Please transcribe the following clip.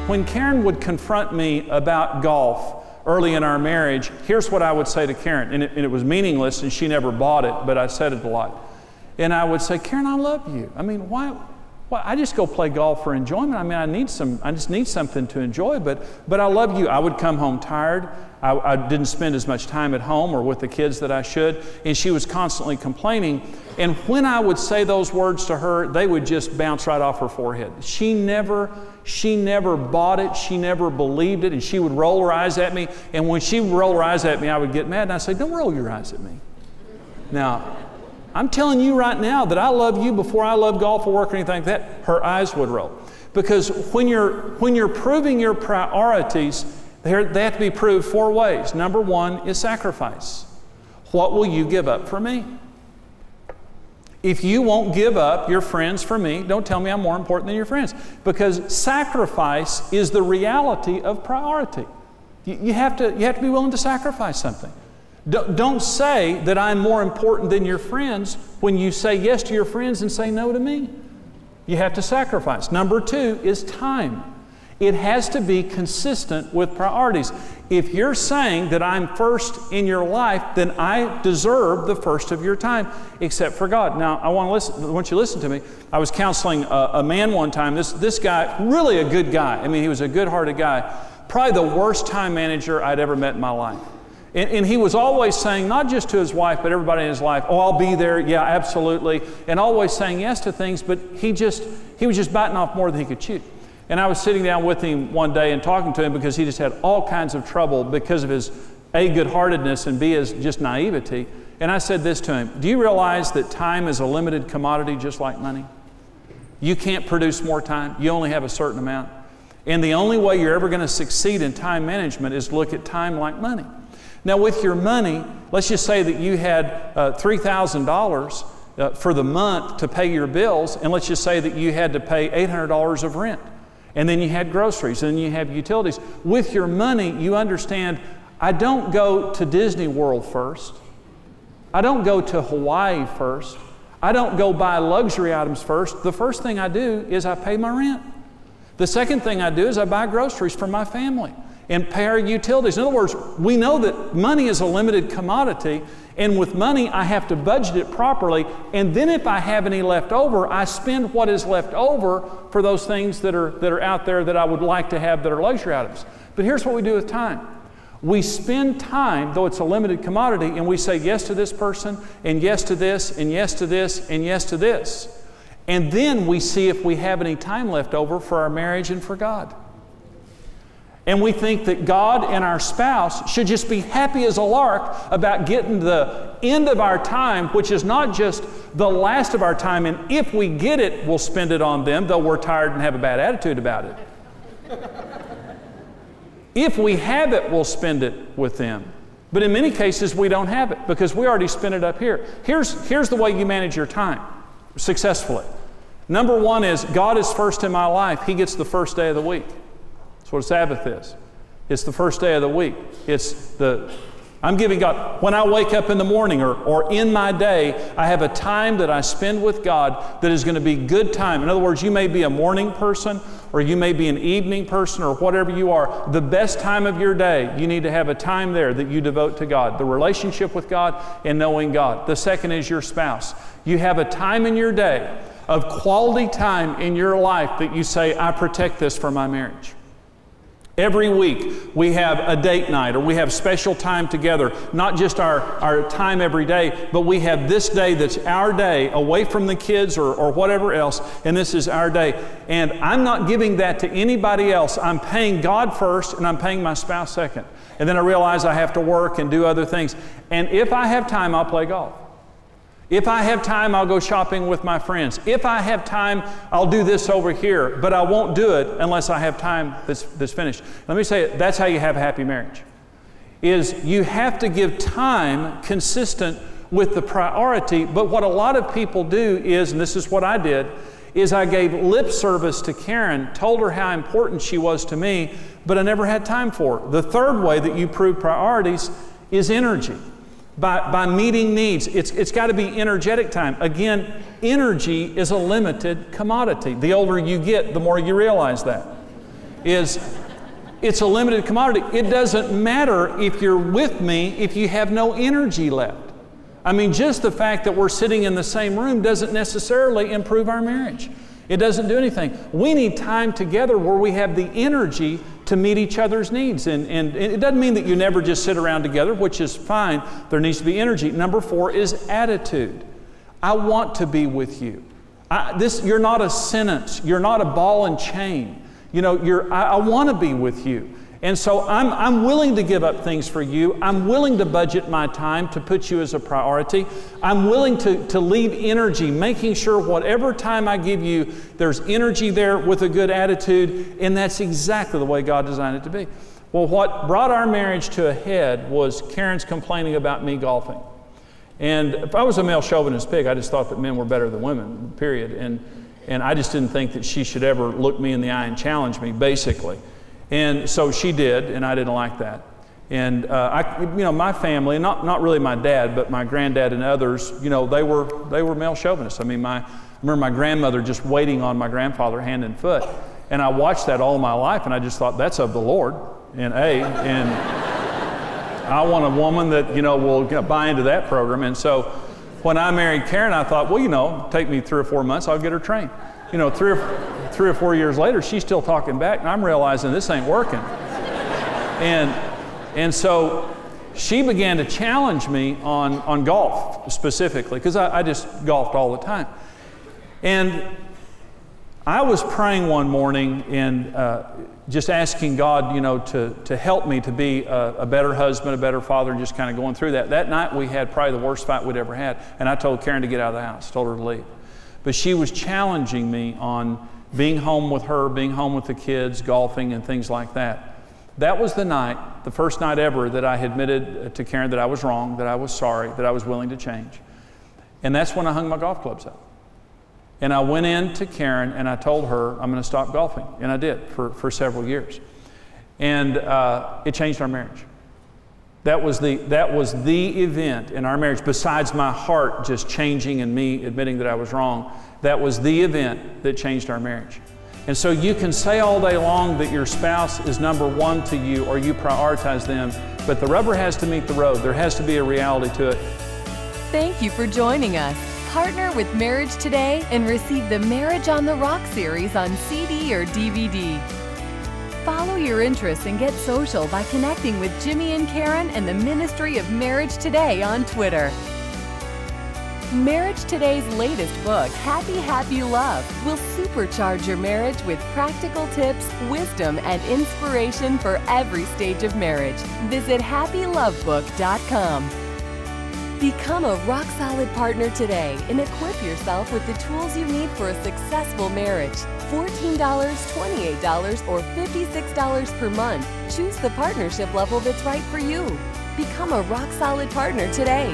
When Karen would confront me about golf early in our marriage, here's what I would say to Karen, and it was meaningless, and she never bought it, but I said it a lot. And I would say, Karen, I love you. I mean, why? I just go play golf for enjoyment. I mean, I just need something to enjoy, but I love you. I would come home tired. I didn't spend as much time at home or with the kids that I should, and she was constantly complaining. And when I would say those words to her, they would just bounce right off her forehead. She never bought it. She never believed it, and she would roll her eyes at me. And when she would roll her eyes at me, I would get mad, and I'd say, don't roll your eyes at me. Now, I'm telling you right now that I love you before I love golf or work or anything like that. Her eyes would roll. Because when you're proving your priorities, they have to be proved 4 ways. Number 1 is sacrifice. What will you give up for me? If you won't give up your friends for me, don't tell me I'm more important than your friends. Because sacrifice is the reality of priority. You have to be willing to sacrifice something. Don't say that I'm more important than your friends when you say yes to your friends and say no to me. You have to sacrifice. Number 2 is time. It has to be consistent with priorities. If you're saying that I'm first in your life, then I deserve the first of your time, except for God. Now, I want you to listen to me. I was counseling a man one time. This guy, really a good guy. I mean, he was a good-hearted guy. Probably the worst time manager I'd ever met in my life. And he was always saying, not just to his wife, but everybody in his life, oh, I'll be there, yeah, absolutely. And always saying yes to things, but he was just biting off more than he could chew. And I was sitting down with him one day and talking to him because he just had all kinds of trouble because of his A, good-heartedness, and B, his just naivety. And I said this to him, do you realize that time is a limited commodity just like money? You can't produce more time. You only have a certain amount. And the only way you're ever going to succeed in time management is to look at time like money. Now with your money, let's just say that you had $3,000 for the month to pay your bills, and let's just say that you had to pay $800 of rent. And then you had groceries, and then you have utilities. With your money, you understand, I don't go to Disney World first. I don't go to Hawaii first. I don't go buy luxury items first. The first thing I do is I pay my rent. The second thing I do is I buy groceries for my family and pay our utilities. In other words, we know that money is a limited commodity, and with money, I have to budget it properly, and then if I have any left over, I spend what is left over for those things that are out there that I would like to have that are luxury items. But here's what we do with time. We spend time, though it's a limited commodity, and we say yes to this person, and yes to this, and yes to this, and yes to this. And then we see if we have any time left over for our marriage and for God. And we think that God and our spouse should just be happy as a lark about getting the end of our time, which is not just the last of our time, and if we get it, we'll spend it on them, though we're tired and have a bad attitude about it. If we have it, we'll spend it with them. But in many cases, we don't have it because we already spent it up here. Here's the way you manage your time successfully. Number 1 is God is first in my life. He gets the first day of the week. That's what a Sabbath is. It's the first day of the week. I'm giving God, when I wake up in the morning or in my day, I have a time that I spend with God that is going to be good time. In other words, you may be a morning person or you may be an evening person or whatever you are. The best time of your day, you need to have a time there that you devote to God, the relationship with God and knowing God. The second is your spouse. You have a time in your day of quality time in your life that you say, I protect this for my marriage. Every week we have a date night or we have special time together, not just our time every day, but we have this day that's our day away from the kids or whatever else, and this is our day. And I'm not giving that to anybody else. I'm paying God first and I'm paying my spouse second. And then I realize I have to work and do other things. And if I have time, I'll play golf. If I have time, I'll go shopping with my friends. If I have time, I'll do this over here, but I won't do it unless I have time that's finished. Let me say it, that's how you have a happy marriage, is you have to give time consistent with the priority, but what a lot of people do is, and this is what I did, is I gave lip service to Karen, told her how important she was to me, but I never had time for her. The third way that you prove priorities is energy. By meeting needs. It's got to be energetic time. Again, energy is a limited commodity. The older you get, the more you realize that. is it's a limited commodity. It doesn't matter if you're with me if you have no energy left. I mean, just the fact that we're sitting in the same room doesn't necessarily improve our marriage. It doesn't do anything. We need time together where we have the energy to meet each other's needs. And it doesn't mean that you never just sit around together, which is fine. There needs to be energy. Number 4 is attitude. I want to be with you. You're not a sentence. You're not a ball and chain. You know, I want to be with you. And so I'm willing to give up things for you. I'm willing to budget my time to put you as a priority. I'm willing to leave energy, making sure whatever time I give you, there's energy there with a good attitude, and that's exactly the way God designed it to be. Well, what brought our marriage to a head was Karen's complaining about me golfing. And if I was a male chauvinist pig, I just thought that men were better than women, period. And I just didn't think that she should ever look me in the eye and challenge me, basically. And so she did, and I didn't like that. And my family, not really my dad, but my granddad and others, you know, they were male chauvinists. I mean, I remember my grandmother just waiting on my grandfather hand and foot. And I watched that all my life, and I just thought, that's of the Lord, and I want a woman that, you know, will buy into that program. And so when I married Karen, I thought, well, you know, take me 3 or 4 months, I'll get her trained. You know, 3 or 4 years later, she's still talking back, and I'm realizing this ain't working. And so she began to challenge me on golf specifically, because I just golfed all the time. And I was praying one morning and just asking God, you know, to help me to be a better husband, a better father, and just kind of going through that. That night we had probably the worst fight we'd ever had, and I told Karen to get out of the house, told her to leave. But she was challenging me on being home with her, being home with the kids, golfing, and things like that. That was the night, the first night ever, that I admitted to Karen that I was wrong, that I was sorry, that I was willing to change. And that's when I hung my golf clubs up. And I went in to Karen and I told her I'm going to stop golfing. And I did for several years. And it changed our marriage. That was the event in our marriage, besides my heart just changing and me admitting that I was wrong. That was the event that changed our marriage. And so you can say all day long that your spouse is number 1 to you or you prioritize them, but the rubber has to meet the road. There has to be a reality to it. Thank you for joining us. Partner with Marriage Today and receive the Marriage on the Rock series on CD or DVD. Follow your interests and get social by connecting with Jimmy and Karen and the Ministry of Marriage Today on Twitter. Marriage Today's latest book, Happy Happy Love, will supercharge your marriage with practical tips, wisdom, and inspiration for every stage of marriage. Visit happylovebook.com. Become a rock-solid partner today and equip yourself with the tools you need for a successful marriage. $14, $28, or $56 per month. Choose the partnership level that's right for you. Become a rock-solid partner today.